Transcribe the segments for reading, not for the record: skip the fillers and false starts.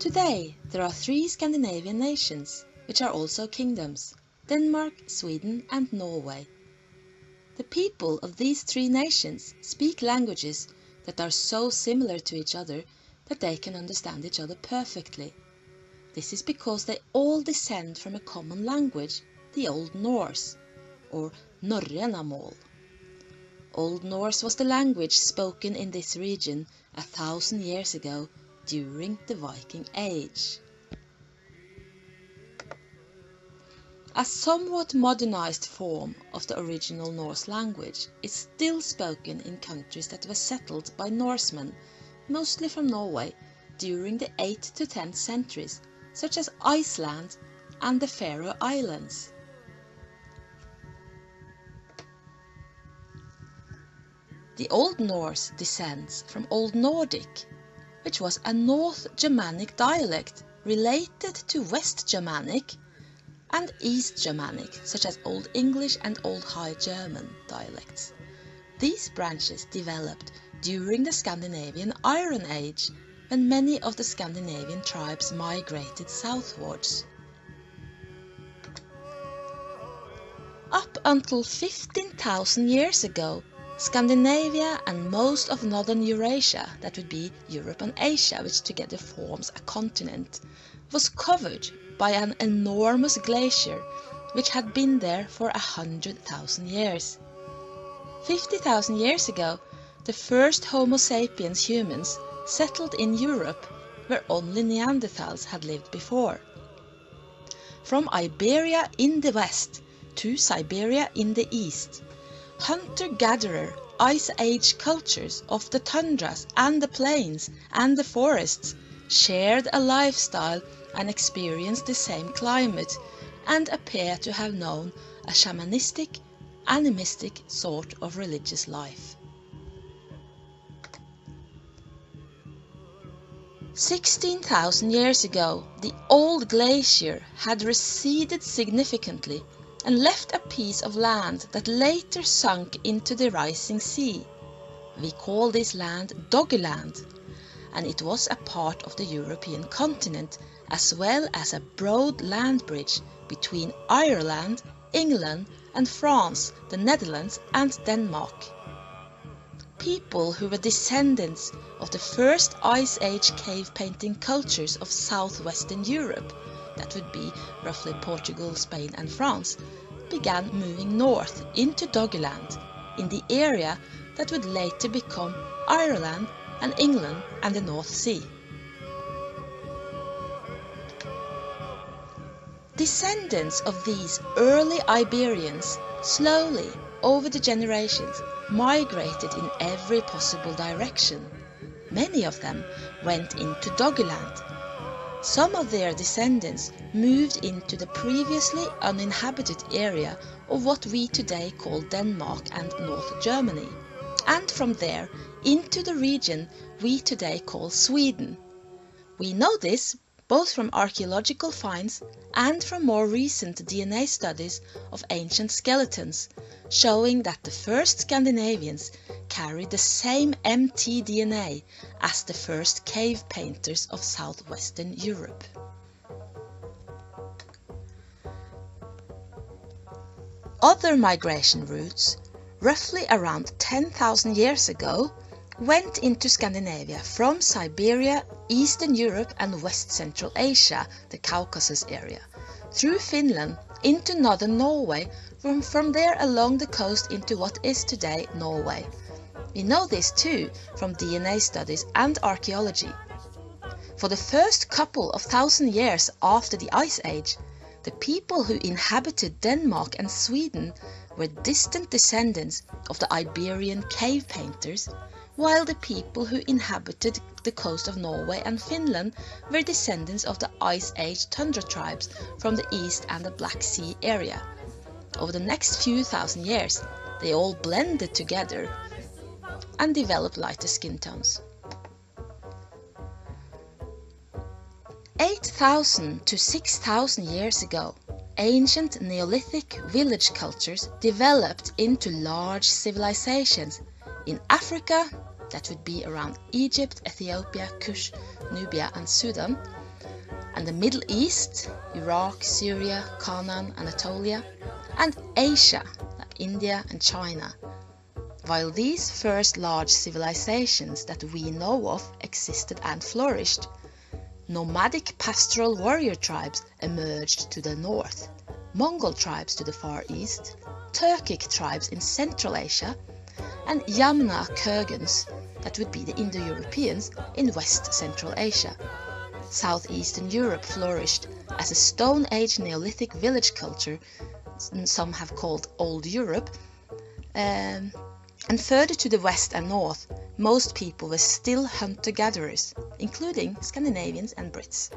Today there are 3 Scandinavian nations, which are also kingdoms: Denmark, Sweden and Norway. The people of these 3 nations speak languages that are so similar to each other that they can understand each other perfectly. This is because they all descend from a common language, the Old Norse, or Norrenamål. Old Norse was the language spoken in this region 1,000 years ago during the Viking Age. A somewhat modernized form of the original Norse language is still spoken in countries that were settled by Norsemen, mostly from Norway, during the 8th to 10th centuries, such as Iceland and the Faroe Islands. The Old Norse descends from Old Nordic, which was a North Germanic dialect related to West Germanic and East Germanic, such as Old English and Old High German dialects. These branches developed during the Scandinavian Iron Age, when many of the Scandinavian tribes migrated southwards. Up until 15,000 years ago, Scandinavia and most of northern Eurasia, that would be Europe and Asia, which together forms a continent, was covered by an enormous glacier which had been there for 100,000 years. 50,000 years ago, the first Homo sapiens humans settled in Europe, where only Neanderthals had lived before. From Iberia in the west to Siberia in the east, hunter-gatherer Ice Age cultures of the tundras and the plains and the forests shared a lifestyle and experienced the same climate, and appear to have known a shamanistic, animistic sort of religious life. 16,000 years ago, the old glacier had receded significantly and left a piece of land that later sunk into the rising sea. We call this land Doggerland, and it was a part of the European continent, as well as a broad land bridge between Ireland, England and France, the Netherlands and Denmark. People who were descendants of the first Ice Age cave painting cultures of southwestern Europe, that would be roughly Portugal, Spain and France, began moving north into Doggerland, in the area that would later become Ireland and England and the North Sea. Descendants of these early Iberians slowly, over the generations, migrated in every possible direction. Many of them went into Doggerland. Some of their descendants moved into the previously uninhabited area of what we today call Denmark and North Germany, and from there into the region we today call Sweden. We know this both from archaeological finds and from more recent DNA studies of ancient skeletons, showing that the first Scandinavians carried the same mtDNA as the first cave painters of southwestern Europe. Other migration routes, roughly around 10,000 years ago, went into Scandinavia from Siberia, Eastern Europe and West Central Asia, the Caucasus area, through Finland into northern Norway, from there along the coast into what is today Norway. We know this too from DNA studies and archaeology. For the first couple of thousand years after the Ice Age, the people who inhabited Denmark and Sweden were distant descendants of the Iberian cave painters, while the people who inhabited the coast of Norway and Finland were descendants of the Ice Age tundra tribes from the East and the Black Sea area. Over the next few thousand years, they all blended together and developed lighter skin tones. 8,000 to 6,000 years ago, ancient Neolithic village cultures developed into large civilizations in Africa, that would be around Egypt, Ethiopia, Kush, Nubia and Sudan, and the Middle East, Iraq, Syria, Canaan, Anatolia, and Asia, like India and China. While these first large civilizations that we know of existed and flourished, nomadic pastoral warrior tribes emerged to the north, Mongol tribes to the far east, Turkic tribes in Central Asia, and Yamna Kurgans, that would be the Indo-Europeans, in West Central Asia. Southeastern Europe flourished as a Stone Age Neolithic village culture, some have called Old Europe, and further to the west and north, most people were still hunter-gatherers, including Scandinavians and Brits.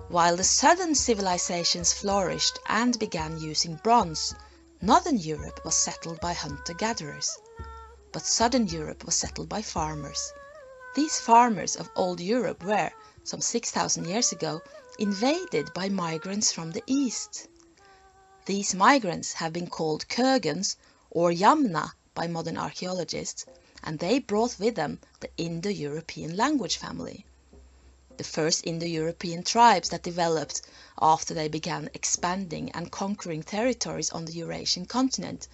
While the southern civilizations flourished and began using bronze, northern Europe was settled by hunter-gatherers, but southern Europe was settled by farmers. These farmers of Old Europe were, some 6,000 years ago, invaded by migrants from the east. These migrants have been called Kurgans or Yamna by modern archaeologists, and they brought with them the Indo-European language family. The first Indo-European tribes that developed after they began expanding and conquering territories on the Eurasian continent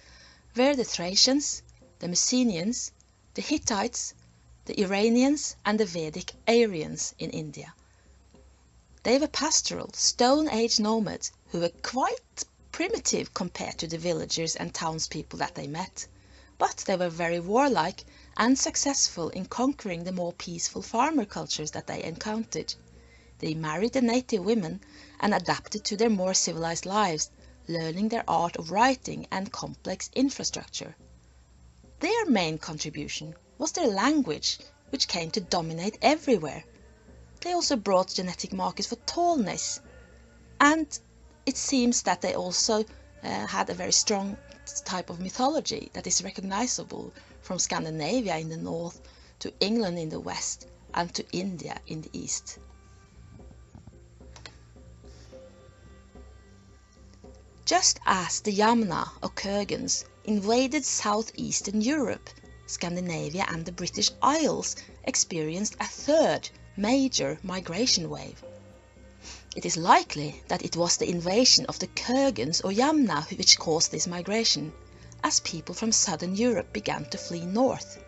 were the Thracians, the Mycenaeans, the Hittites, the Iranians, and the Vedic Aryans in India. They were pastoral, Stone Age nomads who were quite primitive compared to the villagers and townspeople that they met, but they were very warlike and successful in conquering the more peaceful farmer cultures that they encountered. They married the native women and adapted to their more civilized lives, learning their art of writing and complex infrastructure. Their main contribution was their language, which came to dominate everywhere. They also brought genetic markers for tallness, and it seems that they also had a very strong type of mythology that is recognizable from Scandinavia in the north to England in the west and to India in the east. Just as the Yamna or Kurgans invaded southeastern Europe, Scandinavia and the British Isles experienced a third major migration wave. It is likely that it was the invasion of the Kurgans or Yamna which caused this migration, as people from southern Europe began to flee north.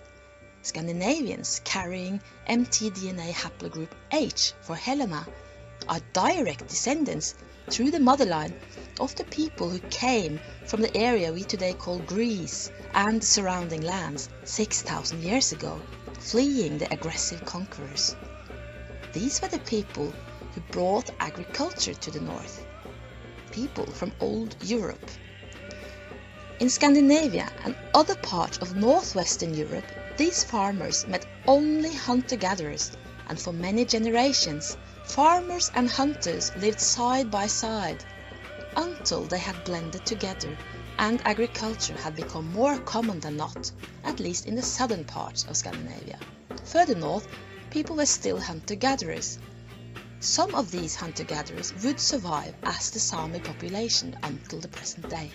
Scandinavians carrying mtDNA haplogroup H for Helena are direct descendants through the motherline of the people who came from the area we today call Greece and the surrounding lands 6,000 years ago, fleeing the aggressive conquerors. These were the people who brought agriculture to the north, people from Old Europe. In Scandinavia and other parts of northwestern Europe, these farmers met only hunter-gatherers, and for many generations, farmers and hunters lived side by side, until they had blended together and agriculture had become more common than not, at least in the southern parts of Scandinavia. Further north, people were still hunter-gatherers. Some of these hunter-gatherers would survive as the Sami population until the present day.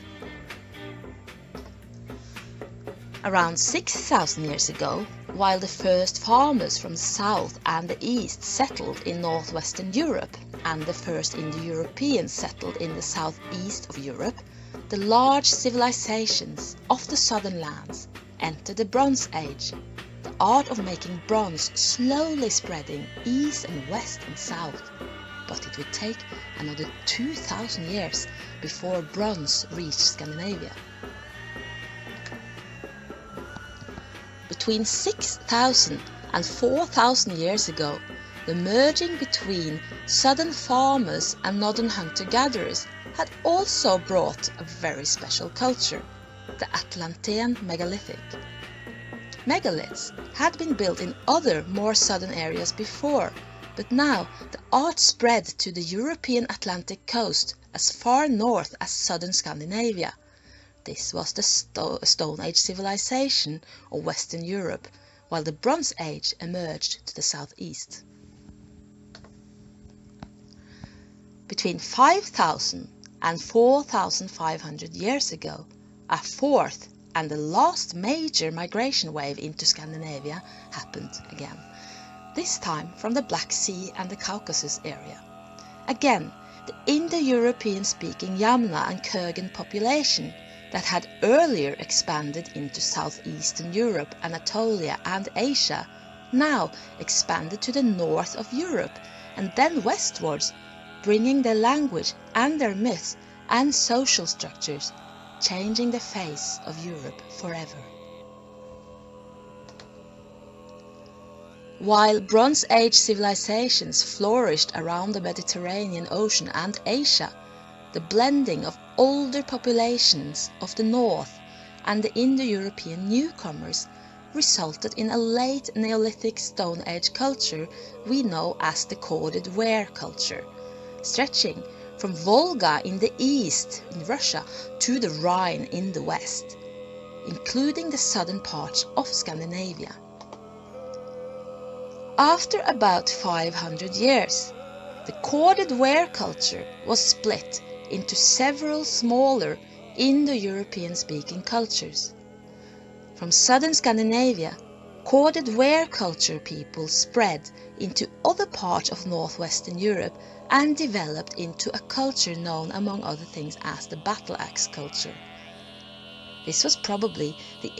Around 6,000 years ago, while the first farmers from the south and the east settled in northwestern Europe, and the first Indo-Europeans settled in the southeast of Europe, the large civilizations of the southern lands entered the Bronze Age, the art of making bronze slowly spreading east and west and south. But it would take another 2,000 years before bronze reached Scandinavia. Between 6,000 and 4,000 years ago, the merging between southern farmers and northern hunter-gatherers had also brought a very special culture, the Atlantean megalithic. Megaliths had been built in other, more southern areas before, but now the art spread to the European Atlantic coast as far north as southern Scandinavia. This was the Stone Age civilization of Western Europe, while the Bronze Age emerged to the southeast. Between 5,000 and 4,500 years ago, a fourth and the last major migration wave into Scandinavia happened again. this time from the Black Sea and the Caucasus area. Again, the Indo-European speaking Yamna and Kurgan population that had earlier expanded into southeastern Europe, Anatolia and Asia, now expanded to the north of Europe and then westwards, bringing their language and their myths and social structures, changing the face of Europe forever. While Bronze Age civilizations flourished around the Mediterranean Ocean and Asia, the blending of older populations of the north and the Indo-European newcomers resulted in a late Neolithic Stone Age culture we know as the corded Ware culture, stretching from Volga in the east in Russia to the Rhine in the west, including the southern parts of Scandinavia. After about 500 years, the corded Ware culture was split into several smaller Indo-European speaking cultures. From southern Scandinavia, corded Ware culture people spread into other parts of northwestern Europe and developed into a culture known among other things as the battle axe culture. This was probably the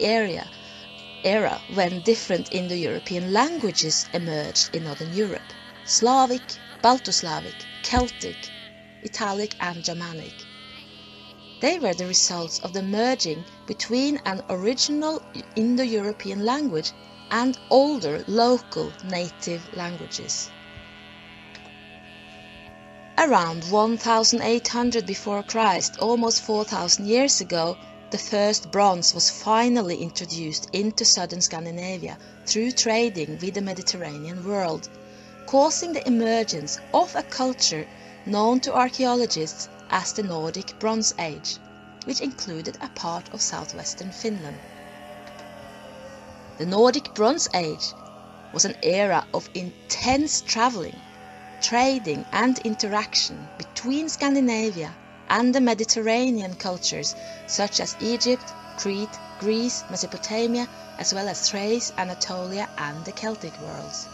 era when different Indo-European languages emerged in northern Europe: Slavic, Balto-Slavic, Celtic, Italic and Germanic. They were the results of the merging between an original Indo-European language and older local native languages. Around 1800 before Christ, almost 4000 years ago, the first bronze was finally introduced into southern Scandinavia through trading with the Mediterranean world, causing the emergence of a culture known to archaeologists as the Nordic Bronze Age, which included a part of southwestern Finland. The Nordic Bronze Age was an era of intense travelling, trading and interaction between Scandinavia and the Mediterranean cultures such as Egypt, Crete, Greece, Mesopotamia, as well as Thrace, Anatolia and the Celtic worlds.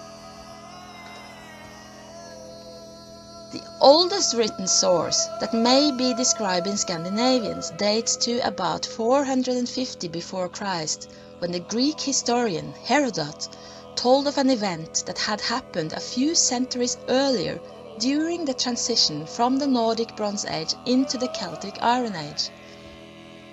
The oldest written source that may be describing Scandinavians dates to about 450 before Christ, when the Greek historian Herodot told of an event that had happened a few centuries earlier during the transition from the Nordic Bronze Age into the Celtic Iron Age.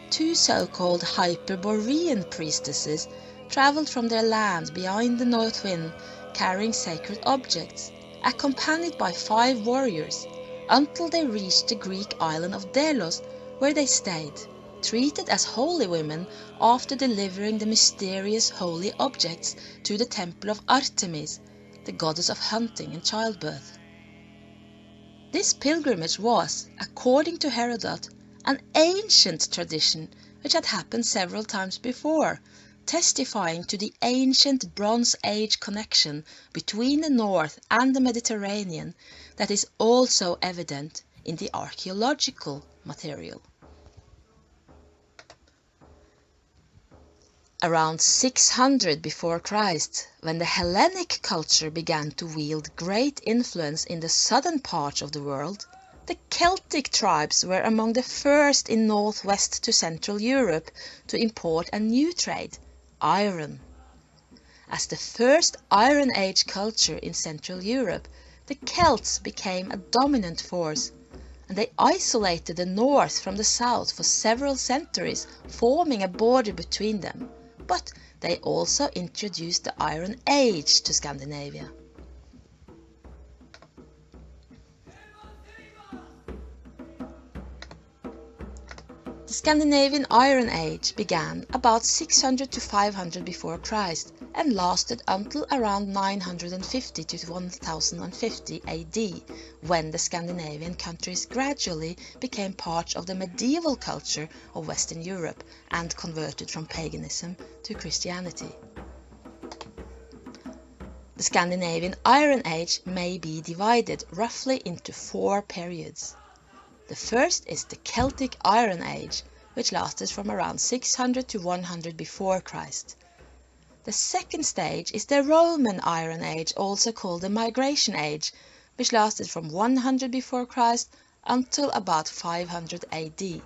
Two so-called Hyperborean priestesses travelled from their land behind the north wind carrying sacred objects, accompanied by 5 warriors, until they reached the Greek island of Delos, where they stayed, treated as holy women after delivering the mysterious holy objects to the temple of Artemis, the goddess of hunting and childbirth. This pilgrimage was, according to Herodot, an ancient tradition which had happened several times before, testifying to the ancient Bronze Age connection between the North and the Mediterranean that is also evident in the archaeological material. Around 600 before Christ, when the Hellenic culture began to wield great influence in the southern parts of the world, the Celtic tribes were among the first in northwest to central Europe to import a new trade, iron. As the first Iron Age culture in Central Europe, the Celts became a dominant force, and they isolated the north from the south for several centuries, forming a border between them. But they also introduced the Iron Age to Scandinavia. The Scandinavian Iron Age began about 600 to 500 before Christ and lasted until around 950 to 1050 AD, when the Scandinavian countries gradually became part of the medieval culture of Western Europe and converted from paganism to Christianity. The Scandinavian Iron Age may be divided roughly into 4 periods. The first is the Celtic Iron Age, which lasted from around 600 to 100 before Christ. The second stage is the Roman Iron Age, also called the Migration Age, which lasted from 100 before Christ until about 500 AD.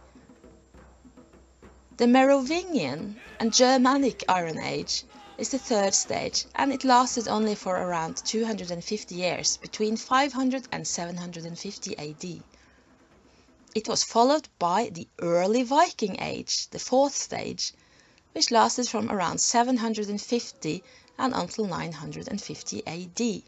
The Merovingian and Germanic Iron Age is the third stage, and it lasted only for around 250 years, between 500 and 750 AD. It was followed by the Early Viking Age, the fourth stage, which lasted from around 750 and until 950 AD.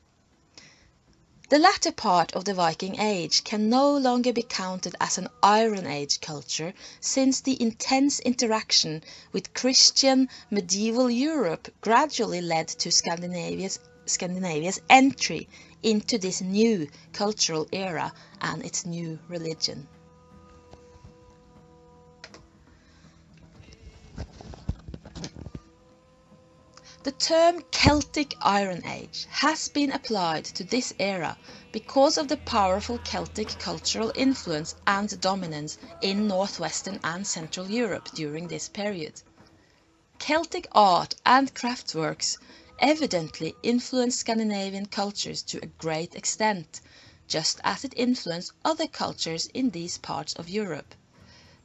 The latter part of the Viking Age can no longer be counted as an Iron Age culture, since the intense interaction with Christian medieval Europe gradually led to Scandinavia's entry into this new cultural era and its new religion. The term Celtic Iron Age has been applied to this era because of the powerful Celtic cultural influence and dominance in northwestern and central Europe during this period. Celtic art and craftworks evidently influenced Scandinavian cultures to a great extent, just as it influenced other cultures in these parts of Europe.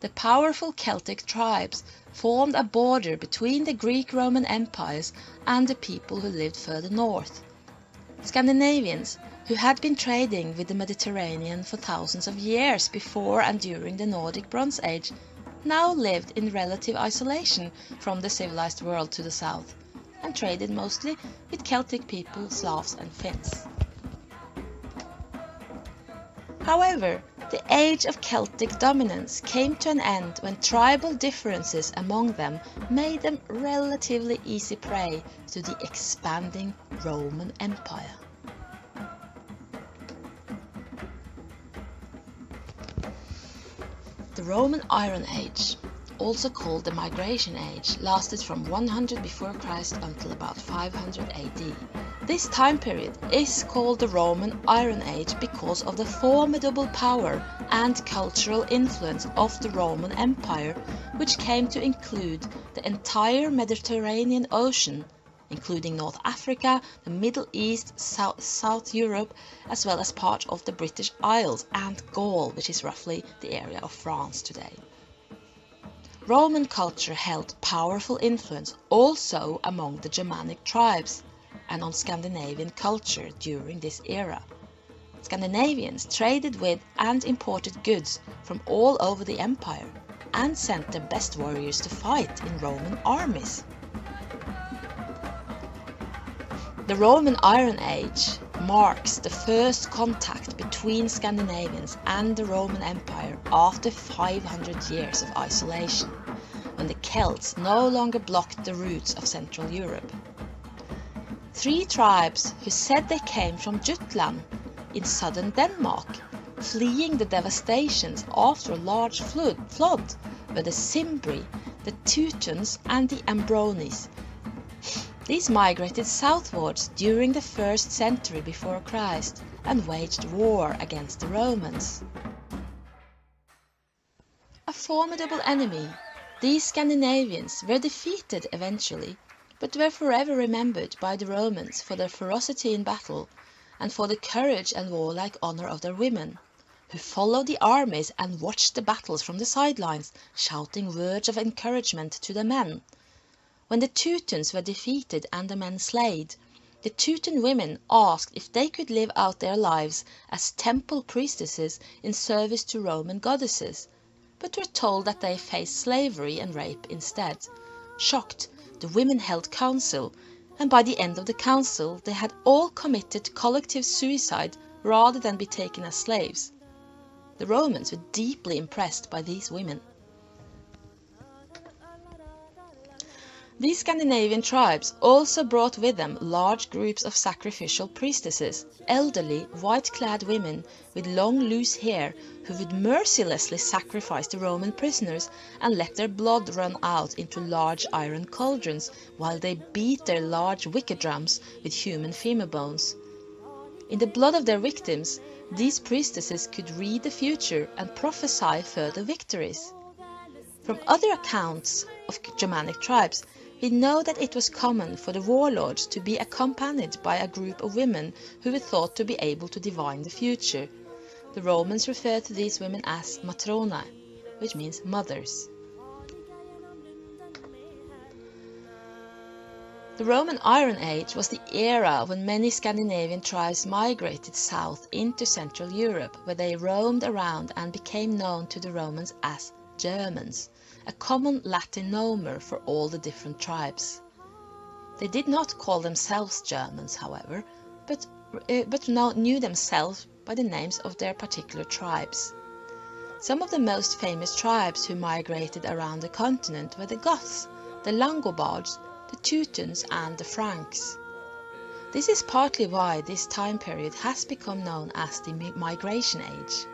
The powerful Celtic tribes formed a border between the Greek-Roman empires and the people who lived further north. Scandinavians, who had been trading with the Mediterranean for thousands of years before and during the Nordic Bronze Age, now lived in relative isolation from the civilized world to the south, and traded mostly with Celtic people, Slavs and Finns. However, the age of Celtic dominance came to an end when tribal differences among them made them relatively easy prey to the expanding Roman Empire. The Roman Iron Age, also called the Migration Age, lasted from 100 before Christ until about 500 AD. This time period is called the Roman Iron Age because of the formidable power and cultural influence of the Roman Empire, which came to include the entire Mediterranean Ocean, including North Africa, the Middle East, South Europe, as well as part of the British Isles and Gaul, which is roughly the area of France today. Roman culture held powerful influence also among the Germanic tribes and on Scandinavian culture during this era. Scandinavians traded with and imported goods from all over the empire and sent their best warriors to fight in Roman armies. The Roman Iron Age marks the first contact between Scandinavians and the Roman Empire after 500 years of isolation, when the Celts no longer blocked the routes of Central Europe. Three tribes who said they came from Jutland in southern Denmark, fleeing the devastations after a large flood, were the Cimbri, the Teutons and the Ambrones. These migrated southwards during the 1st century before Christ and waged war against the Romans. A formidable enemy, these Scandinavians were defeated eventually, but were forever remembered by the Romans for their ferocity in battle and for the courage and warlike honor of their women, who followed the armies and watched the battles from the sidelines, shouting words of encouragement to the men. When the Teutons were defeated and the men slain, the Teuton women asked if they could live out their lives as temple priestesses in service to Roman goddesses, but were told that they faced slavery and rape instead. Shocked, the women held council, and by the end of the council they had all committed collective suicide rather than be taken as slaves. The Romans were deeply impressed by these women. These Scandinavian tribes also brought with them large groups of sacrificial priestesses, elderly, white-clad women with long loose hair who would mercilessly sacrifice the Roman prisoners and let their blood run out into large iron cauldrons while they beat their large wicker drums with human femur bones. In the blood of their victims, these priestesses could read the future and prophesy further victories. From other accounts of Germanic tribes, we know that it was common for the warlords to be accompanied by a group of women who were thought to be able to divine the future. The Romans referred to these women as matronae, which means mothers. The Roman Iron Age was the era when many Scandinavian tribes migrated south into Central Europe, where they roamed around and became known to the Romans as Germans, a common Latin nomer for all the different tribes. They did not call themselves Germans, however, but knew themselves by the names of their particular tribes. Some of the most famous tribes who migrated around the continent were the Goths, the Langobards, the Teutons and the Franks. This is partly why this time period has become known as the Migration Age.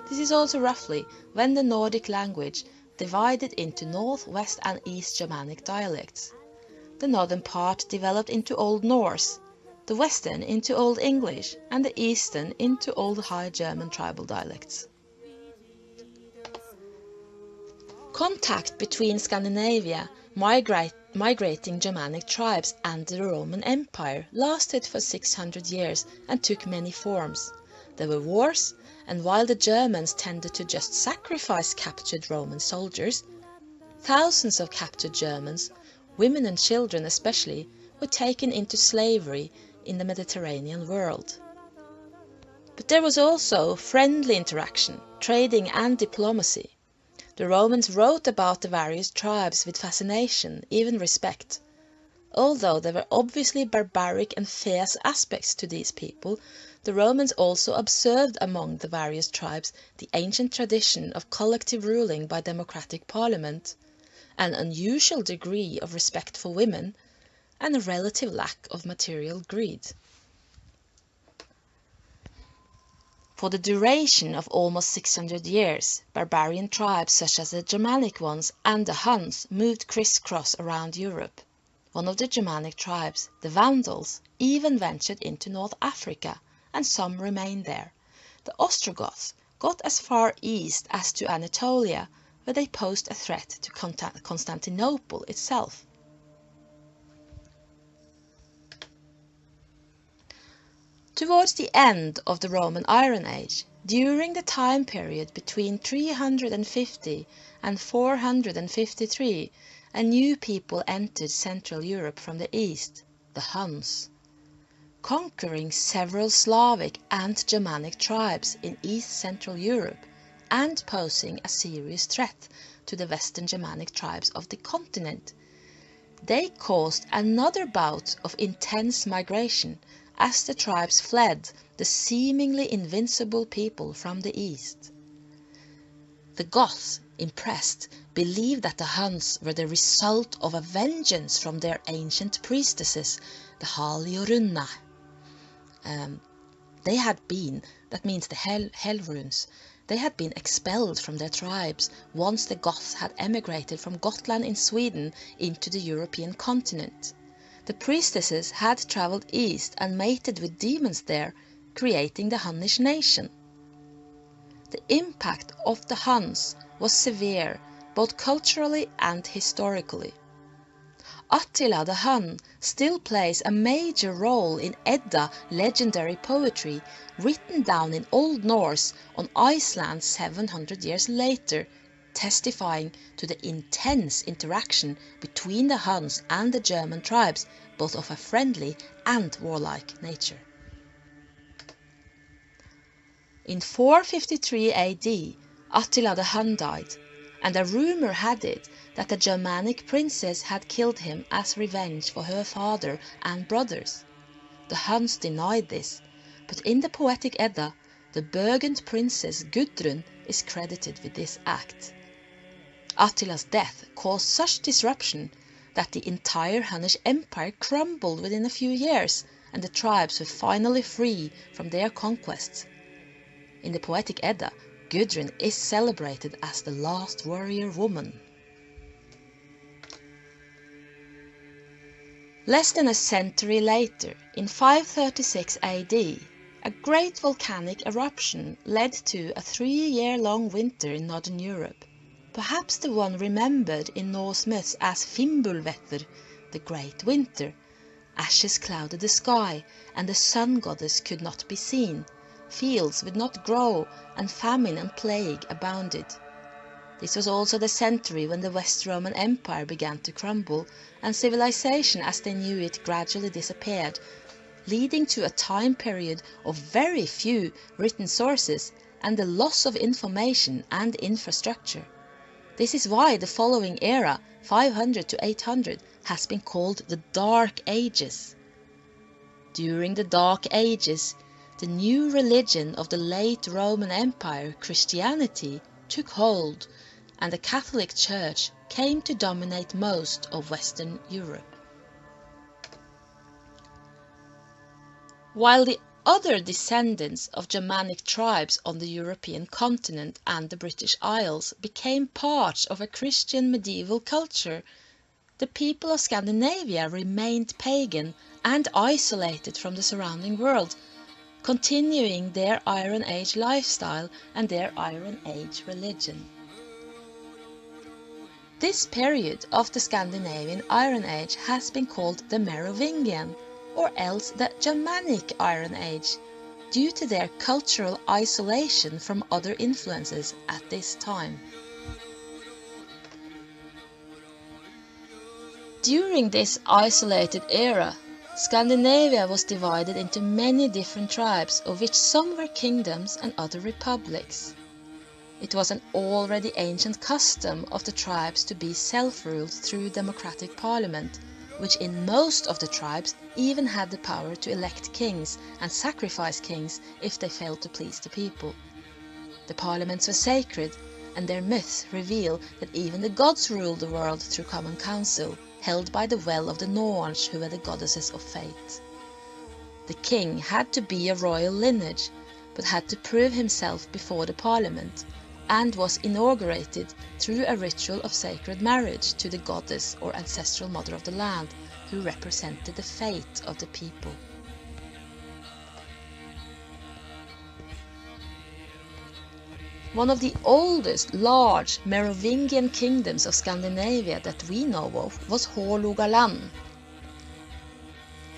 This is also roughly when the Nordic language divided into North, West and East Germanic dialects. The northern part developed into Old Norse, the western into Old English and the eastern into Old High German tribal dialects. Contact between Scandinavia, migrating Germanic tribes and the Roman Empire lasted for 600 years and took many forms. There were wars, and while the Germans tended to just sacrifice captured Roman soldiers, thousands of captured Germans, women and children especially, were taken into slavery in the Mediterranean world. But there was also friendly interaction, trading and diplomacy. The Romans wrote about the various tribes with fascination, even respect. Although there were obviously barbaric and fierce aspects to these people, the Romans also observed among the various tribes the ancient tradition of collective ruling by democratic parliament, an unusual degree of respect for women, and a relative lack of material greed. For the duration of almost 600 years, barbarian tribes such as the Germanic ones and the Huns moved crisscross around Europe. One of the Germanic tribes, the Vandals, even ventured into North Africa, and some remained there. The Ostrogoths got as far east as to Anatolia, where they posed a threat to Constantinople itself. Towards the end of the Roman Iron Age, during the time period between 350 and 453, a new people entered Central Europe from the east, the Huns, conquering several Slavic and Germanic tribes in East Central Europe and posing a serious threat to the Western Germanic tribes of the continent. They caused another bout of intense migration as the tribes fled the seemingly invincible people from the east. The Goths, impressed, believed that the Huns were the result of a vengeance from their ancient priestesses, the Haliorunna. That means the hell runes. They had been expelled from their tribes once the Goths had emigrated from Gotland in Sweden into the European continent. The priestesses had travelled east and mated with demons there, creating the Hunnish nation. The impact of the Huns was severe, both culturally and historically. Attila the Hun still plays a major role in Edda legendary poetry written down in Old Norse on Iceland 700 years later, testifying to the intense interaction between the Huns and the German tribes, both of a friendly and warlike nature. In 453 AD, Attila the Hun died, and a rumour had it that a Germanic princess had killed him as revenge for her father and brothers. The Huns denied this, but in the Poetic Edda, the Burgund princess Gudrun is credited with this act. Attila's death caused such disruption that the entire Hunnish Empire crumbled within a few years, and the tribes were finally free from their conquests. In the Poetic Edda, Gudrun is celebrated as the last warrior woman. Less than a century later, in 536 AD, a great volcanic eruption led to a 3-year-long winter in northern Europe. perhaps the one remembered in Norse myths as Fimbulvetr, the Great Winter. Ashes clouded the sky, and the sun goddess could not be seen. Fields would not grow, and famine and plague abounded. This was also the century when the West Roman Empire began to crumble, and civilization as they knew it gradually disappeared, leading to a time period of very few written sources and the loss of information and infrastructure. This is why the following era, 500 to 800, has been called the Dark Ages. During the Dark Ages, the new religion of the late Roman Empire, Christianity, took hold, and the Catholic Church came to dominate most of Western Europe. While the other descendants of Germanic tribes on the European continent and the British Isles became part of a Christian medieval culture, the people of Scandinavia remained pagan and isolated from the surrounding world, continuing their Iron Age lifestyle and their Iron Age religion. This period of the Scandinavian Iron Age has been called the Merovingian, or else the Germanic Iron Age, due to their cultural isolation from other influences at this time. During this isolated era, Scandinavia was divided into many different tribes, of which some were kingdoms and other republics. It was an already ancient custom of the tribes to be self-ruled through democratic parliament, which in most of the tribes even had the power to elect kings and sacrifice kings if they failed to please the people. The parliaments were sacred, and their myths reveal that even the gods ruled the world through common council, held by the well of the Norns, who were the goddesses of fate. The king had to be a royal lineage, but had to prove himself before the parliament, and was inaugurated through a ritual of sacred marriage to the goddess or ancestral mother of the land, who represented the fate of the people. One of the oldest large Merovingian kingdoms of Scandinavia that we know of was Hålogaland.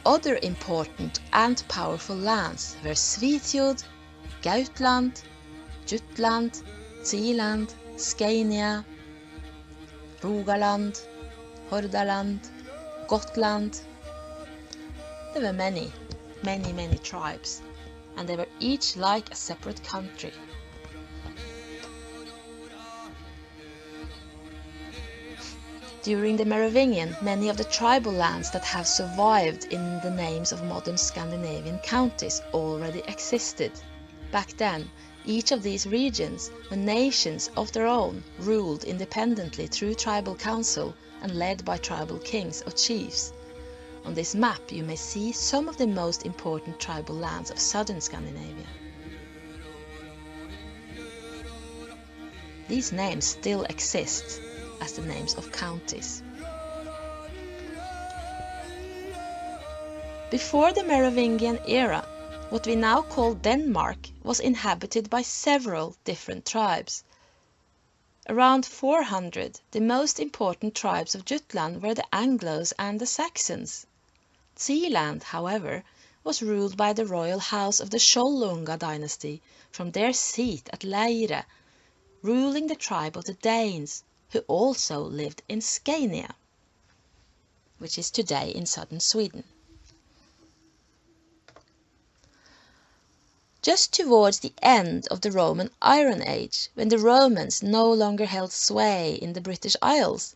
Other important and powerful lands were Svithjod, Gautland, Jutland, Zealand, Scania, Rogaland, Hordaland, Gotland. There were many tribes, and they were each like a separate country. During the Merovingian, many of the tribal lands that have survived in the names of modern Scandinavian counties already existed. Back then, each of these regions were nations of their own, ruled independently through tribal council and led by tribal kings or chiefs. On this map you may see some of the most important tribal lands of southern Scandinavia. These names still exist as the names of counties. Before the Merovingian era, what we now call Denmark was inhabited by several different tribes. Around 400, the most important tribes of Jutland were the Anglos and the Saxons. Zealand, however, was ruled by the royal house of the Skjoldunga dynasty from their seat at Leire, ruling the tribe of the Danes, who also lived in Scania, which is today in southern Sweden. Just towards the end of the Roman Iron Age, when the Romans no longer held sway in the British Isles,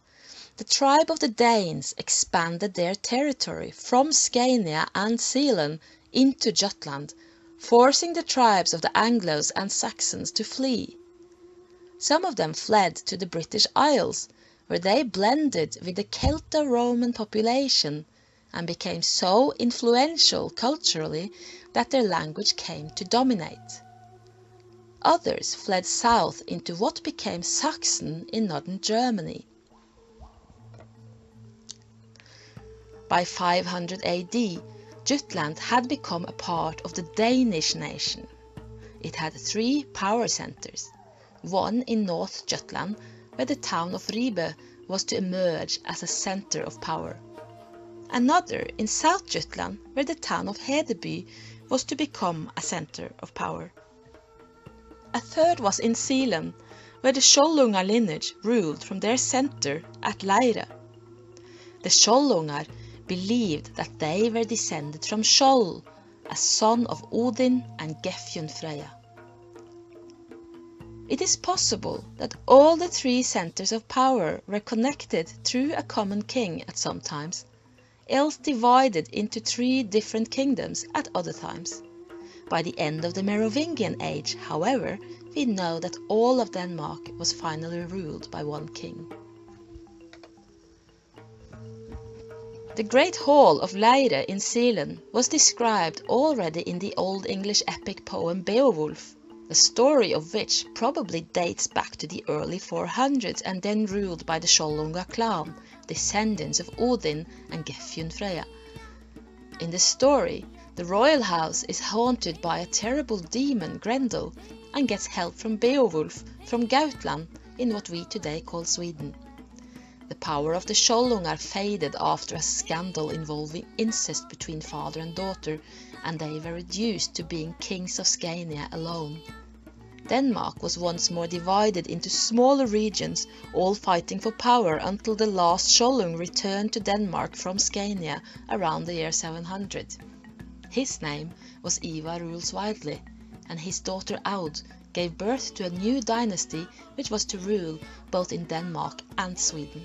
the tribe of the Danes expanded their territory from Scania and Zealand into Jutland, forcing the tribes of the Anglos and Saxons to flee. Some of them fled to the British Isles, where they blended with the Celto-Roman population and became so influential culturally that their language came to dominate. Others fled south into what became Saxon in northern Germany. By 500 AD, Jutland had become a part of the Danish nation. It had 3 power centers, one in North Jutland, where the town of Ribe was to emerge as a center of power. Another in South Jutland, where the town of Hedeby was to become a center of power. A third was in Zealand, where the Skjoldungar lineage ruled from their center at Leire. The Skjoldungar believed that they were descended from Skjold, a son of Odin and Gefjunfreyja. It is possible that all the three centers of power were connected through a common king at some times, else divided into three different kingdoms at other times. By the end of the Merovingian Age, however, we know that all of Denmark was finally ruled by one king. The Great Hall of Leire in Zealand was described already in the Old English epic poem Beowulf, the story of which probably dates back to the early 400s and then ruled by the Skjoldungar clan, descendants of Odin and Gefjunfreyja. In the story, the royal house is haunted by a terrible demon, Grendel, and gets help from Beowulf from Gautland in what we today call Sweden. The power of the Skjoldungar faded after a scandal involving incest between father and daughter, and they were reduced to being kings of Scania alone. Denmark was once more divided into smaller regions, all fighting for power until the last Skjoldung returned to Denmark from Scania around the year 700. His name was Ivar Ruleswidely, and his daughter Aud gave birth to a new dynasty which was to rule both in Denmark and Sweden.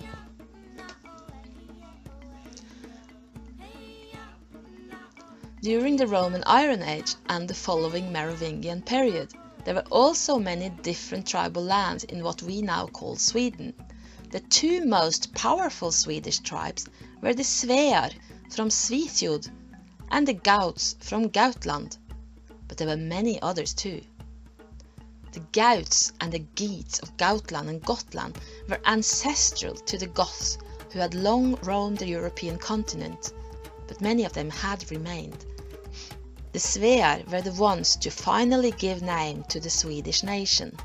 During the Roman Iron Age and the following Merovingian period, there were also many different tribal lands in what we now call Sweden. The two most powerful Swedish tribes were the Svear from Svithjod and the Gauts from Gautland, but there were many others too. The Gauts and the Geats of Gautland and Gotland were ancestral to the Goths, who had long roamed the European continent, but many of them had remained. The Svear were the ones to finally give name to the Swedish nation.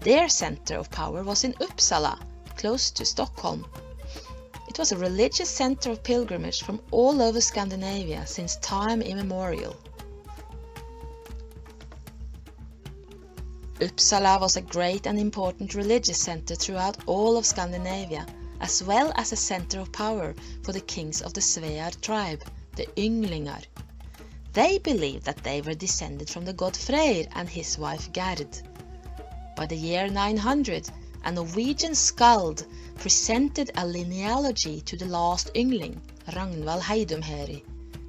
Their center of power was in Uppsala, close to Stockholm. It was a religious center of pilgrimage from all over Scandinavia since time immemorial. Uppsala was a great and important religious center throughout all of Scandinavia, as well as a center of power for the kings of the Svear tribe, the Ynglingar. They believed that they were descended from the god Freyr and his wife Gerd. By the year 900, a Norwegian skald presented a genealogy to the last Yngling, Ragnvald Heidumheri,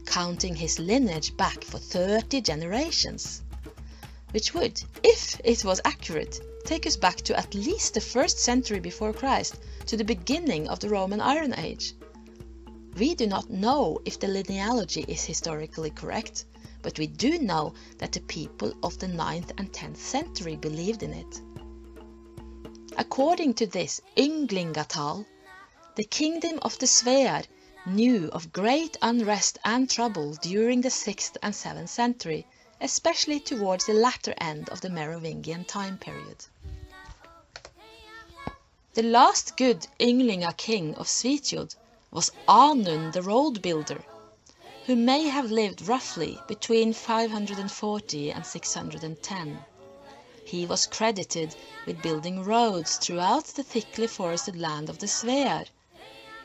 counting his lineage back for 30 generations, which would, if it was accurate, take us back to at least the 1st century before Christ, to the beginning of the Roman Iron Age. We do not know if the genealogy is historically correct, but we do know that the people of the 9th and 10th century believed in it. According to this Ynglingatal, the kingdom of the Svear knew of great unrest and trouble during the 6th and 7th century, especially towards the latter end of the Merovingian time period. The last good Ynglinga king of Svithjod was Anund the road builder, who may have lived roughly between 540 and 610. He was credited with building roads throughout the thickly forested land of the Svear,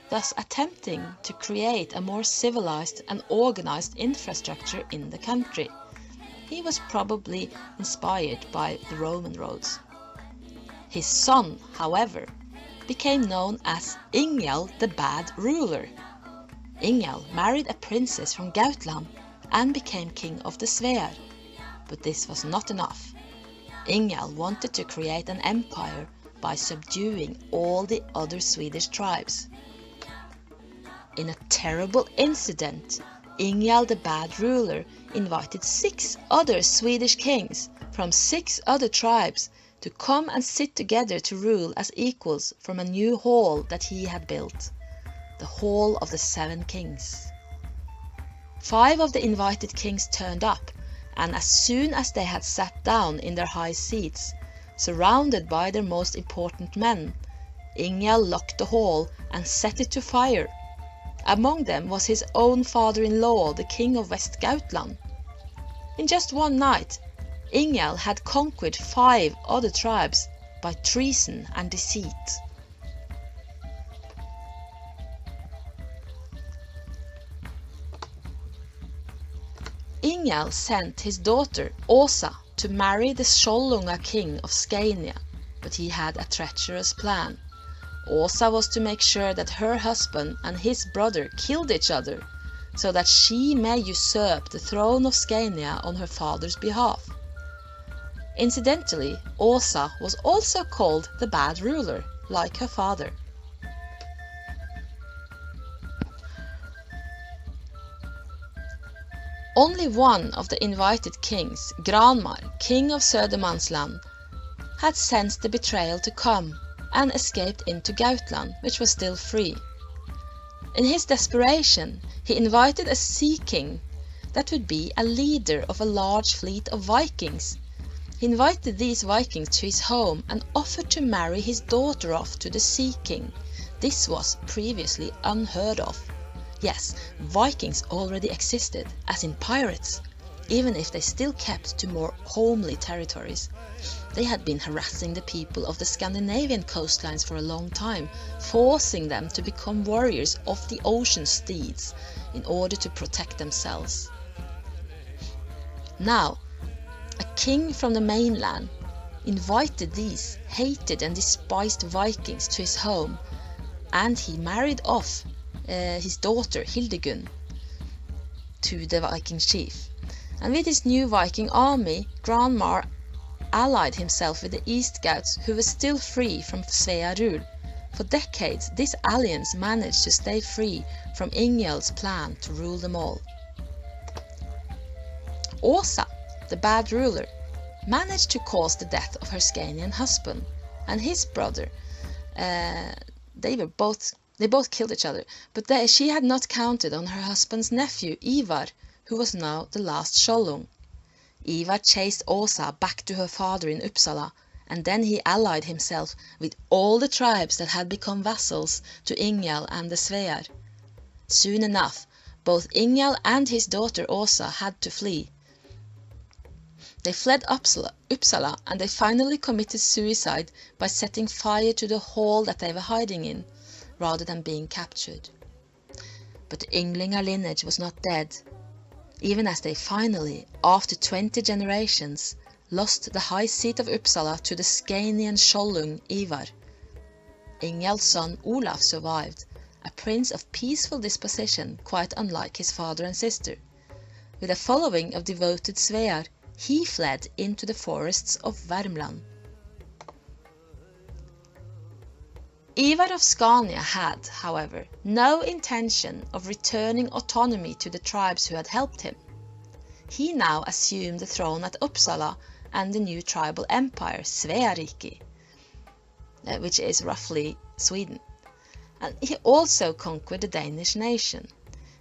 thus attempting to create a more civilized and organized infrastructure in the country. He was probably inspired by the Roman roads. His son, however, became known as Ingjald the Bad Ruler. Ingjald married a princess from Gautland and became king of the Svear, but this was not enough. Ingjald wanted to create an empire by subduing all the other Swedish tribes. In a terrible incident, Ingjald the Bad Ruler invited 6 other Swedish kings from 6 other tribes to come and sit together to rule as equals from a new hall that he had built, the Hall of the 7 Kings. 5 of the invited kings turned up, and as soon as they had sat down in their high seats, surrounded by their most important men. Ingjald locked the hall and set it to fire. Among them was his own father-in-law, the king of West Gautland. In just one night, Ingjald had conquered 5 other tribes by treason and deceit. Ingjald sent his daughter Åsa to marry the Skjoldunga king of Scania, but he had a treacherous plan. Åsa was to make sure that her husband and his brother killed each other, so that she may usurp the throne of Scania on her father's behalf. Incidentally, Åsa was also called the Bad Ruler, like her father. Only one of the invited kings, Granmar, king of Södermanland, had sensed the betrayal to come and escaped into Gautland, which was still free. In his desperation, he invited a sea king that would be a leader of a large fleet of Vikings. He invited these Vikings to his home and offered to marry his daughter off to the sea king. This was previously unheard of. Yes, Vikings already existed, as in pirates, even if they still kept to more homely territories. They had been harassing the people of the Scandinavian coastlines for a long time, forcing them to become warriors of the ocean steeds in order to protect themselves. Now, a king from the mainland invited these hated and despised Vikings to his home, and he married off his daughter Hildegunn to the Viking chief. And with his new Viking army, Granmar allied himself with the East Gauts, who were still free from Svea rule. For decades, this alliance managed to stay free from Ingjald's plan to rule them all. Åsa, the Bad Ruler, managed to cause the death of her Scanian husband and his brother. They both killed each other, but she had not counted on her husband's nephew, Ivar, who was now the last Skjoldung. Ivar chased Åsa back to her father in Uppsala, and then he allied himself with all the tribes that had become vassals to Ingjald and the Svear. Soon enough, both Ingjald and his daughter Åsa had to flee. They fled Uppsala, and they finally committed suicide by setting fire to the hall that they were hiding in, rather than being captured. But the Ynglinga lineage was not dead, even as they finally, after 20 generations, lost the high seat of Uppsala to the Scanian Skjoldung Ivar. Ingjald's son Olaf survived, a prince of peaceful disposition, quite unlike his father and sister. With a following of devoted Svear, he fled into the forests of Värmland. Ivar of Scania had, however, no intention of returning autonomy to the tribes who had helped him. He now assumed the throne at Uppsala and the new tribal empire, Svearike, which is roughly Sweden. And he also conquered the Danish nation.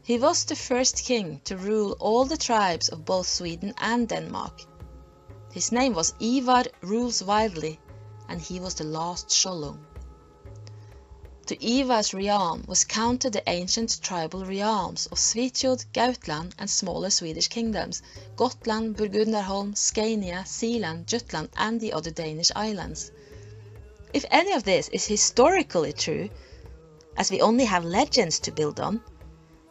He was the first king to rule all the tribes of both Sweden and Denmark. His name was Ivar Rules Wildly, and he was the last Skjoldung. To Ivar's realm was counted the ancient tribal realms of Svitjod, Gautland, and smaller Swedish kingdoms, Gotland, Burgunderholm, Scania, Sealand, Jutland, and the other Danish islands. If any of this is historically true, as we only have legends to build on,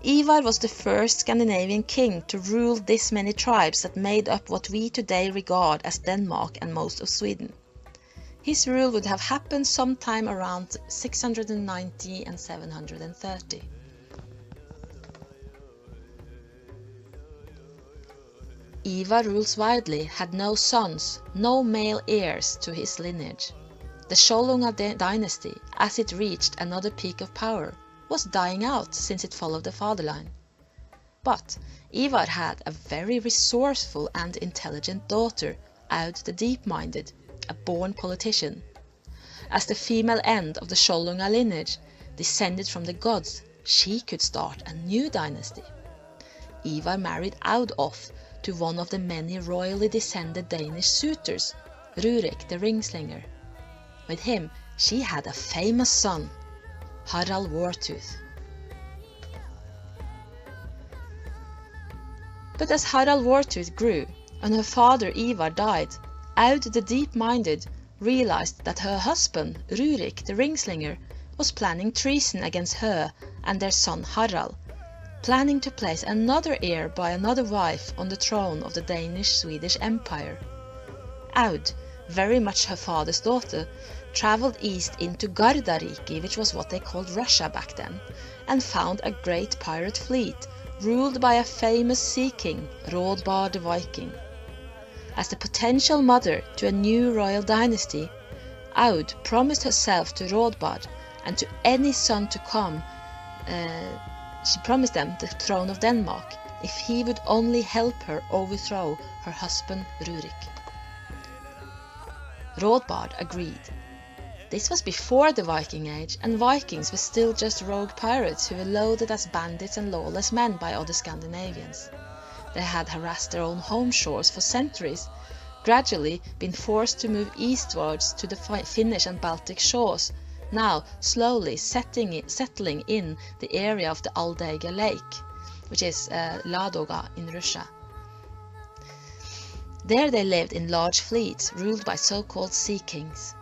Ivar was the first Scandinavian king to rule this many tribes that made up what we today regard as Denmark and most of Sweden. His rule would have happened sometime around 690 and 730. Ivar Rules Wildly had no sons, no male heirs to his lineage. The Skjoldunga dynasty, as it reached another peak of power, was dying out since it followed the father line. But Ivar had a very resourceful and intelligent daughter, Aud the Deep-Minded, a born politician. As the female end of the Skjoldunga lineage, descended from the gods, she could start a new dynasty. Ivar married Aud off to one of the many royally descended Danish suitors, Rurik the Ringslinger. With him she had a famous son, Harald Wartooth. But as Harald Wartooth grew and her father Ivar died, Aud the Deep-Minded realized that her husband, Rurik the Ringslinger, was planning treason against her and their son Harald, planning to place another heir by another wife on the throne of the Danish-Swedish Empire. Aud, very much her father's daughter, travelled east into Gardarike, which was what they called Russia back then, and found a great pirate fleet ruled by a famous sea king, Hrodbar the Viking. As the potential mother to a new royal dynasty, Aud promised herself to Hrodbar and to any son to come. She promised them the throne of Denmark if he would only help her overthrow her husband Rurik. Hrodbar agreed. This was before the Viking Age, and Vikings were still just rogue pirates who were loaded as bandits and lawless men by other Scandinavians. They had harassed their own home shores for centuries, gradually been forced to move eastwards to the Finnish and Baltic shores, now slowly settling in the area of the Aldega Lake, which is Ladoga in Russia. There they lived in large fleets ruled by so-called sea kings.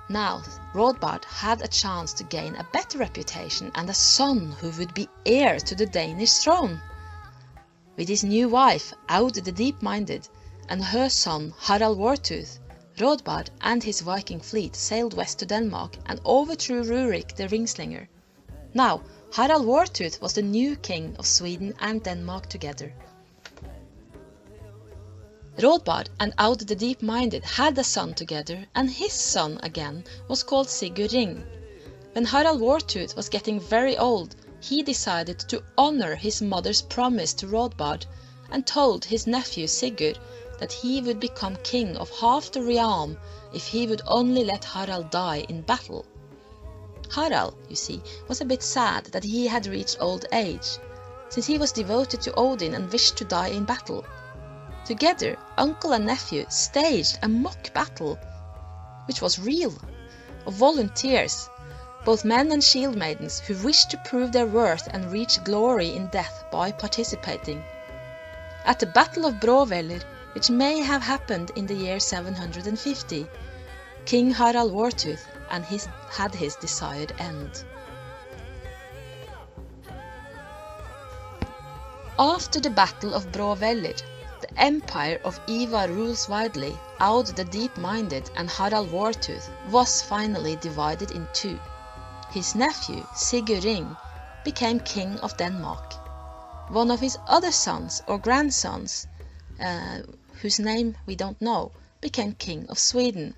Now Hrodbar had a chance to gain a better reputation and a son who would be heir to the Danish throne. With his new wife, Aud the Deep-Minded, and her son Harald Wartooth, Hrodbar and his Viking fleet sailed west to Denmark and overthrew Rurik the Ringslinger. Now Harald Wartooth was the new king of Sweden and Denmark together. Hrodbar and Aud the Deep-Minded had a son together, and his son again was called Sigurd Ring. When Harald Wartooth was getting very old, he decided to honor his mother's promise to Hrodbar and told his nephew Sigurd that he would become king of half the realm if he would only let Harald die in battle. Harald, you see, was a bit sad that he had reached old age, since he was devoted to Odin and wished to die in battle. Together, uncle and nephew staged a mock battle, which was real, of volunteers, both men and shield maidens who wished to prove their worth and reach glory in death by participating. At the Battle of Bråvellir, which may have happened in the year 750, King Harald Wartooth had his desired end. After the Battle of Bråvellir, the empire of Ivar rules widely, Aud the Deep-Minded and Harald Wartooth was finally divided in two. His nephew, Sigurd Ring, became king of Denmark. One of his other sons or grandsons, whose name we don't know, became king of Sweden.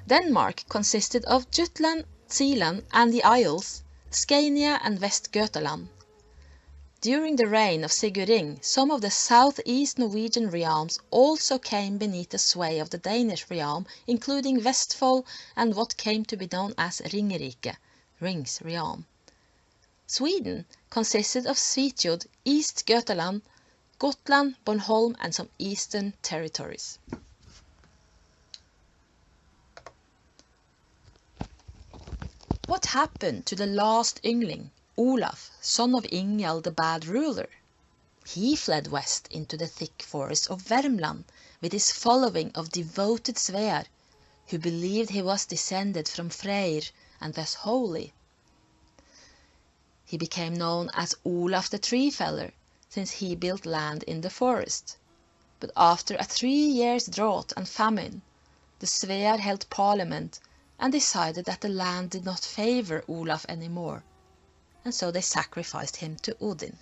Denmark consisted of Jutland, Zealand and the Isles, Scania and West Götaland. During the reign of Sigurd Ring, some of the southeast Norwegian realms also came beneath the sway of the Danish realm, including Vestfold and what came to be known as Ringerike, Ring's realm. Sweden consisted of Svitjod, East Götaland, Gotland, Bornholm and some eastern territories. What happened to the last yngling, Olaf, son of Ingjald the Bad Ruler? He fled west into the thick forests of Värmland with his following of devoted Swear, who believed he was descended from Freyr and thus holy. He became known as Olaf the Tree Feller, since he built land in the forest. But after a 3 years drought and famine, the Swear held parliament and decided that the land did not favor Olaf anymore, and so they sacrificed him to Odin.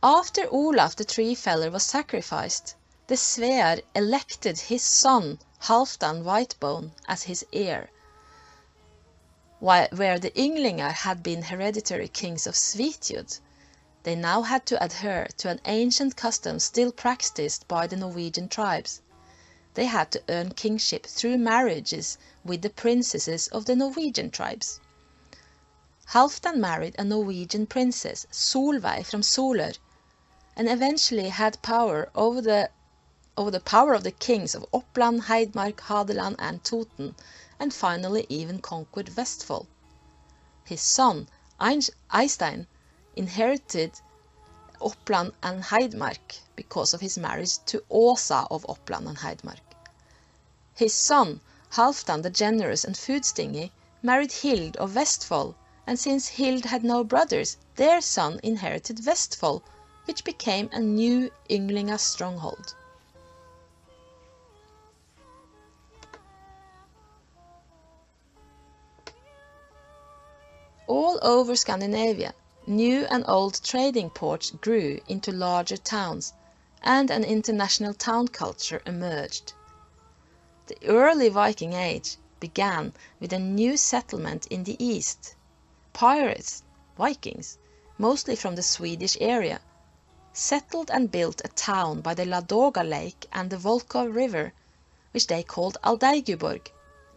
After Olaf the Tree Feller was sacrificed, the Swear elected his son Halfdan Whitebone as his heir, where the Ynglingar had been hereditary kings of Svitjod. They now had to adhere to an ancient custom still practiced by the Norwegian tribes. They had to earn kingship through marriages with the princesses of the Norwegian tribes. Halfdan married a Norwegian princess, Solveig from Solør, and eventually had power over the power of the kings of Oppland, Heidmark, Hadeland and Toten, and finally even conquered Vestfold. His son, Eystein, inherited Oppland and Heidmark because of his marriage to Åsa of Oppland and Heidmark. His son, Halfdan the Generous and food-stingy, married Hild of Vestfold, and since Hild had no brothers, their son inherited Vestfold, which became a new Ynglinga stronghold. All over Scandinavia, new and old trading ports grew into larger towns, and an international town culture emerged. The Early Viking Age began with a new settlement in the east. Pirates, Vikings, mostly from the Swedish area, settled and built a town by the Ladoga Lake and the Volkhov River, which they called Aldeigiborg,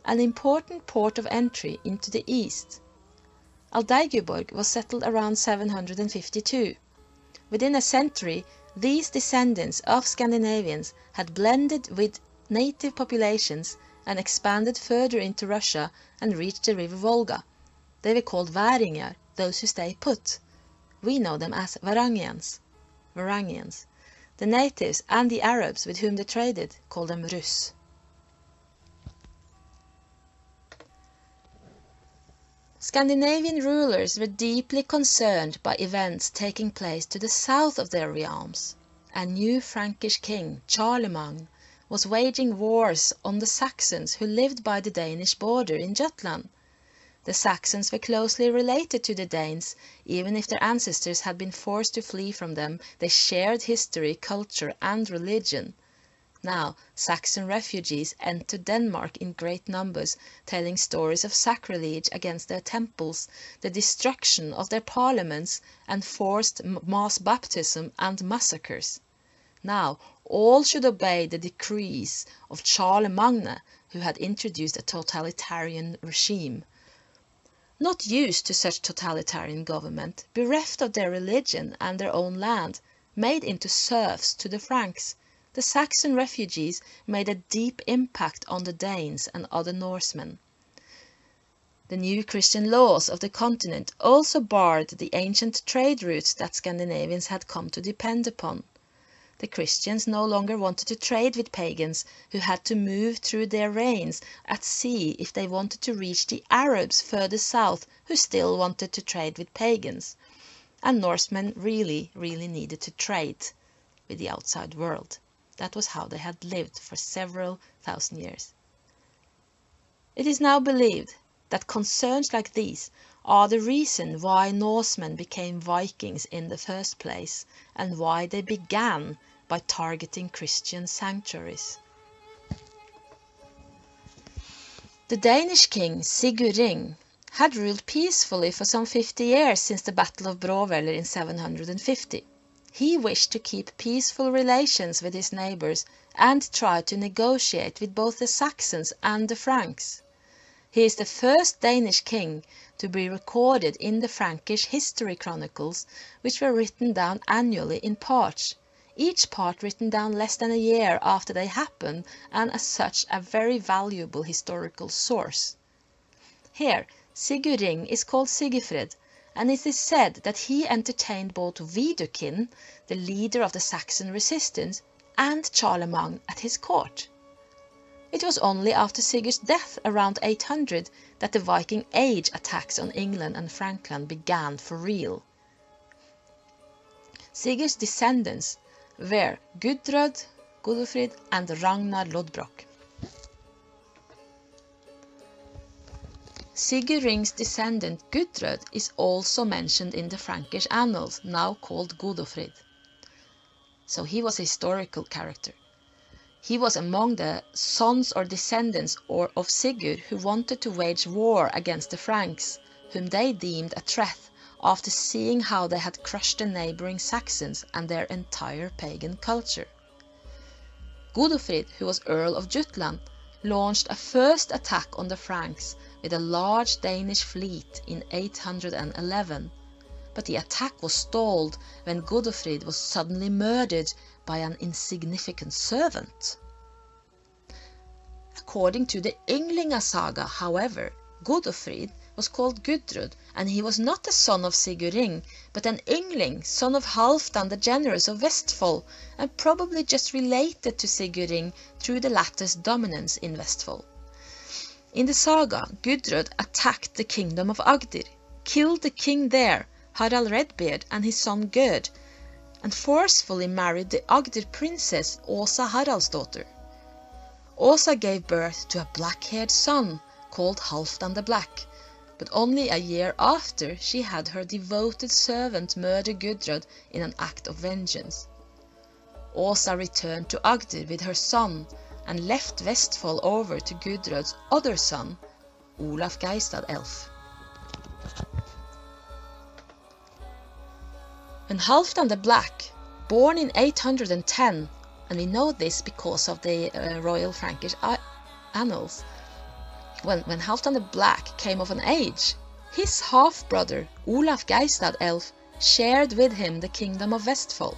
an important port of entry into the east. Aldeigiborg was settled around 752. Within a century, these descendants of Scandinavians had blended with native populations and expanded further into Russia and reached the river Volga. They were called Varingar, those who stay put. We know them as Varangians. The natives and the Arabs with whom they traded called them Rus. Scandinavian rulers were deeply concerned by events taking place to the south of their realms. A new Frankish king, Charlemagne, was waging wars on the Saxons who lived by the Danish border in Jutland. The Saxons were closely related to the Danes, even if their ancestors had been forced to flee from them. They shared history, culture and religion. Now, Saxon refugees entered Denmark in great numbers, telling stories of sacrilege against their temples, the destruction of their parliaments, and forced mass baptism and massacres. Now, all should obey the decrees of Charlemagne, who had introduced a totalitarian regime. Not used to such totalitarian government, bereft of their religion and their own land, made into serfs to the Franks, the Saxon refugees made a deep impact on the Danes and other Norsemen. The new Christian laws of the continent also barred the ancient trade routes that Scandinavians had come to depend upon. The Christians no longer wanted to trade with pagans who had to move through their reigns at sea if they wanted to reach the Arabs further south who still wanted to trade with pagans. And Norsemen really needed to trade with the outside world. That was how they had lived for several thousand years. It is now believed that concerns like these are the reason why Norsemen became Vikings in the first place, and why they began by targeting Christian sanctuaries. The Danish king Sigurd Ring had ruled peacefully for some 50 years since the Battle of Bråvaller in 750. He wished to keep peaceful relations with his neighbors and tried to negotiate with both the Saxons and the Franks. He is the first Danish king to be recorded in the Frankish history chronicles, which were written down annually in parts, each part written down less than a year after they happened, and as such a very valuable historical source. Here, Sigurd Ring is called Sigefred, and it is said that he entertained both Widukind, the leader of the Saxon resistance, and Charlemagne at his court. It was only after Sigurd's death around 800 that the Viking Age attacks on England and Frankland began for real. Sigurd's descendants were Gudrod, Godofrid and Ragnar Lodbrok. Sigurd Ring's descendant Gudrod is also mentioned in the Frankish annals, now called Godofrid. So he was a historical character. He was among the sons or descendants of Sigurd who wanted to wage war against the Franks, whom they deemed a threat after seeing how they had crushed the neighboring Saxons and their entire pagan culture. Godofrid, who was Earl of Jutland, launched a first attack on the Franks with a large Danish fleet in 811, but the attack was stalled when Godofrid was suddenly murdered by an insignificant servant. According to the Ynglinga saga, however, Godofrid was called Gudrud, and he was not the son of Sigurd, but an Yngling, son of Halfdan the Generous of Vestfold, and probably just related to Sigurd through the latter's dominance in Vestfold. In the saga, Gudrud attacked the kingdom of Agder, killed the king there, Harald Redbeard, and his son Gerd, and forcefully married the Agder princess Åsa Haraldsdottir. Åsa gave birth to a black-haired son called Halfdan the Black, but only a year after she had her devoted servant murder Gudrud in an act of vengeance. Åsa returned to Agder with her son and left Vestfold over to Gudrud's other son, Olaf Geistad-Elf. When Halfdan the Black, born in 810, and we know this because of the Royal Frankish Annals, when Halfdan the Black came of an age, his half-brother Olaf Geistad-Elf shared with him the kingdom of Vestfold.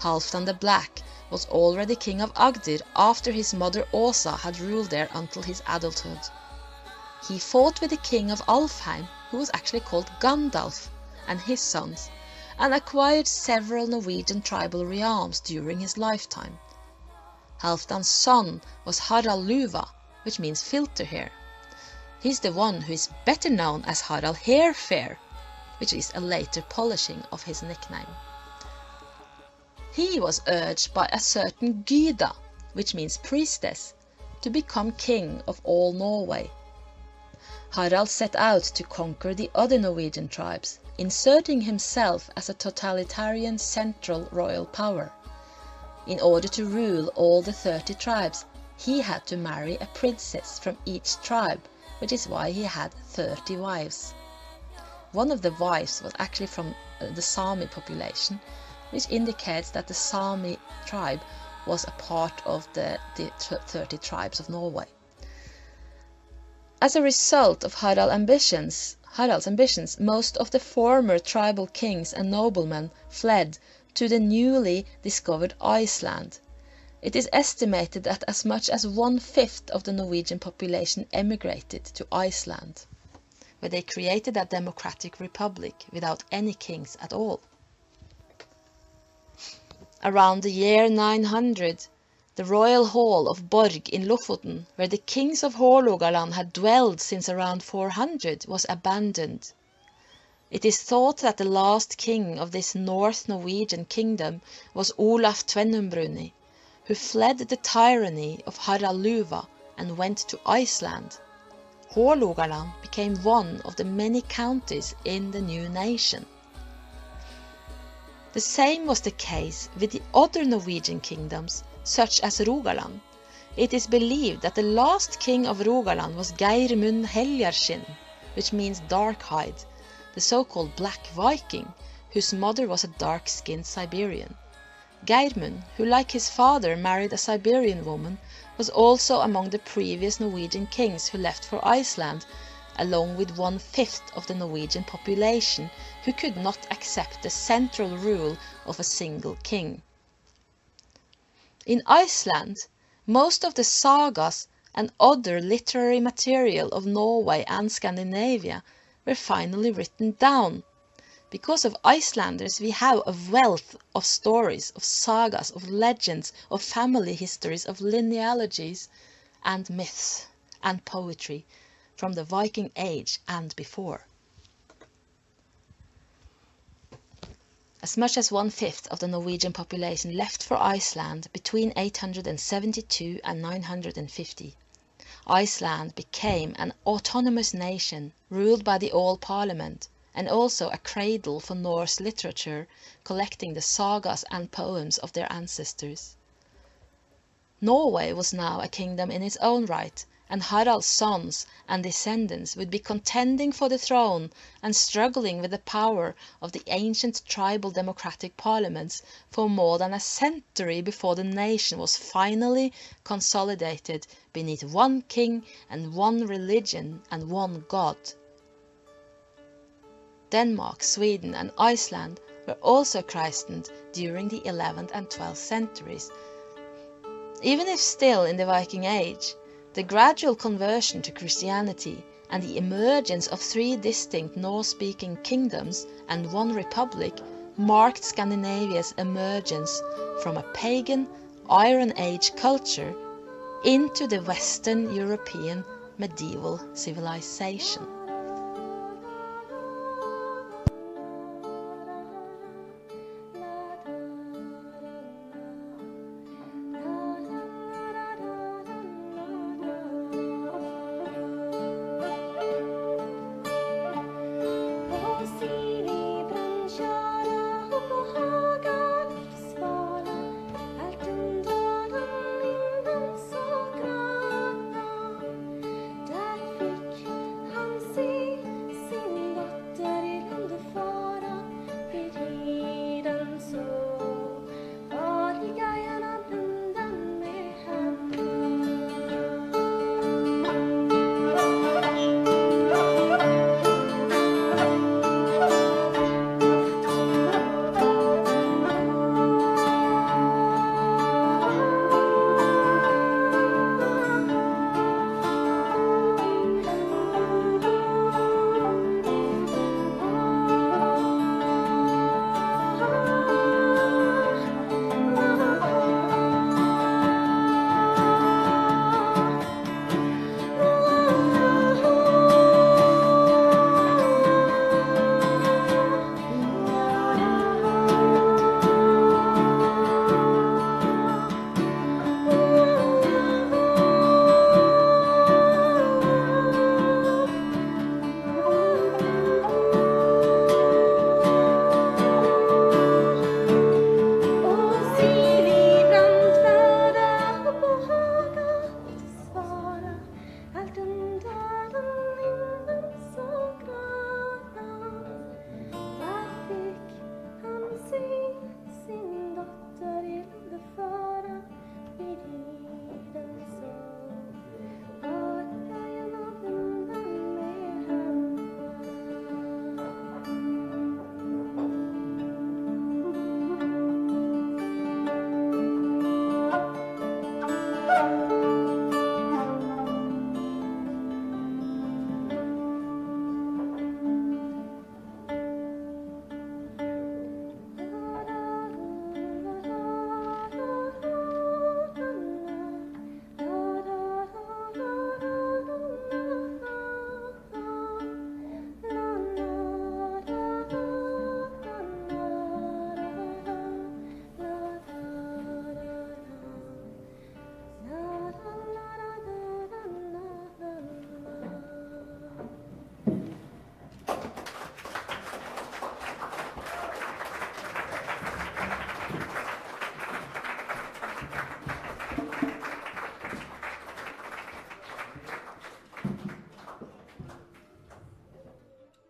Halfdan the Black was already king of Agder after his mother Åsa had ruled there until his adulthood. He fought with the king of Alfheim, who was actually called Gandalf, and his sons, and acquired several Norwegian tribal realms during his lifetime. Halfdan's son was Harald Luva, which means filter hair. He's the one who is better known as Harald Hairfair, which is a later polishing of his nickname. He was urged by a certain Gyda, which means priestess, to become king of all Norway. Harald set out to conquer the other Norwegian tribes, inserting himself as a totalitarian central royal power. In order to rule all the 30 tribes, he had to marry a princess from each tribe, which is why he had 30 wives. One of the wives was actually from the Sami population, which indicates that the Sami tribe was a part of the 30 tribes of Norway. As a result of Harald's ambitions, most of the former tribal kings and noblemen fled to the newly discovered Iceland. It is estimated that as much as 1/5 of the Norwegian population emigrated to Iceland, where they created a democratic republic without any kings at all. Around the year 900, the royal hall of Borg in Lofoten, where the kings of Hålogaland had dwelled since around 400, was abandoned. It is thought that the last king of this North Norwegian kingdom was Olaf Tvennumbruni, who fled the tyranny of Harald Luva and went to Iceland. Hålogaland became one of the many counties in the new nation. The same was the case with the other Norwegian kingdoms, such as Rogaland. It is believed that the last king of Rogaland was Geirmund Heljarskinn, which means dark-hide, the so-called Black Viking, whose mother was a dark-skinned Siberian. Geirmund, who like his father married a Siberian woman, was also among the previous Norwegian kings who left for Iceland, along with 1/5 of the Norwegian population who could not accept the central rule of a single king. In Iceland, most of the sagas and other literary material of Norway and Scandinavia were finally written down. Because of Icelanders, we have a wealth of stories, of sagas, of legends, of family histories, of genealogies and myths and poetry from the Viking Age and before. As much as 1/5 of the Norwegian population left for Iceland between 872 and 950. Iceland became an autonomous nation ruled by the All Parliament, and also a cradle for Norse literature, collecting the sagas and poems of their ancestors. Norway was now a kingdom in its own right, and Harald's sons and descendants would be contending for the throne and struggling with the power of the ancient tribal democratic parliaments for more than a century before the nation was finally consolidated beneath one king and one religion and one god. Denmark, Sweden and Iceland were also christened during the 11th and 12th centuries. Even if still in the Viking Age, the gradual conversion to Christianity and the emergence of 3 distinct Norse-speaking kingdoms and 1 republic marked Scandinavia's emergence from a pagan Iron Age culture into the Western European medieval civilization.